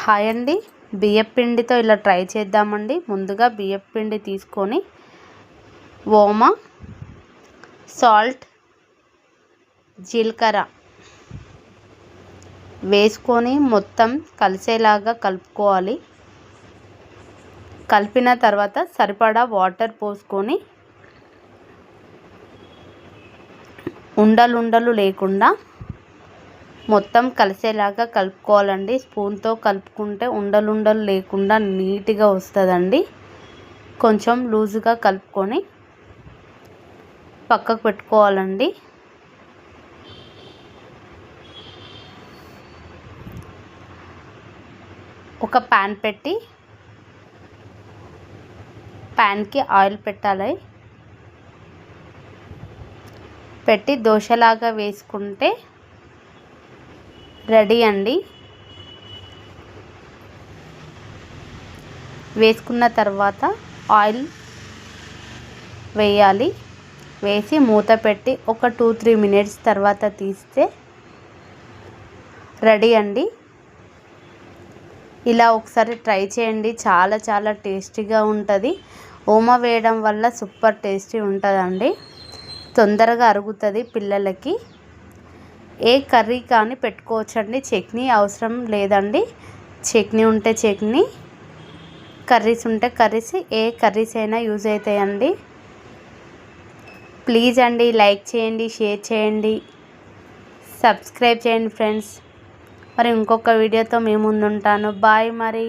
Hi అండి. బియ్యం పిండితో ఇలా ట్రై చేద్దామండి. ముందుగా బియ్యం పిండి తీసుకొని ఓమ, సాల్ట్, జీలకర్ర వేసుకొని మొత్తం కలిసేలాగా కలుపుకోవాలి. కలిపిన తర్వాత సరిపడా వాటర్ పోసుకొని ఉండలు లేకుండా మొత్తం కలిసేలాగా కలుపుకోవాలండి. స్పూన్తో కలుపుకుంటే ఉండలు లేకుండా నీట్గా వస్తుందండి. కొంచెం లూజుగా కలుపుకొని పక్కకు పెట్టుకోవాలండి. ఒక ప్యాన్ పెట్టి ప్యాన్కి ఆయిల్ పెట్టి దోశలాగా వేసుకుంటే రెడీ అండి. వేసుకున్న తర్వాత ఆయిల్ వేయాలి. వేసి మూత పెట్టి ఒక 2-3 మినిట్స్ తర్వాత తీస్తే రెడీ అండి. ఇలా ఒకసారి ట్రై చేయండి. చాలా టేస్టీగా ఉంటుంది. ఓమ వేయడం వల్ల సూపర్ టేస్టీ ఉంటుందండి. తొందరగా అరుగుతుంది పిల్లలకి. ఏ కర్రీ కానీ పెట్టుకోవచ్చండి. చట్నీ అవసరం లేదండి. చట్నీ ఉంటే చట్నీ, కర్రీస్ ఉంటే కర్రీస్, ఏ కర్రీస్ అయినా యూజ్ అవుతాయండి. ప్లీజ్ అండి లైక్ చేయండి, షేర్ చేయండి, సబ్స్క్రైబ్ చేయండి ఫ్రెండ్స్. మరి ఇంకొక వీడియోతో మీ ముందు ఉంటాను. బాయ్ మరి.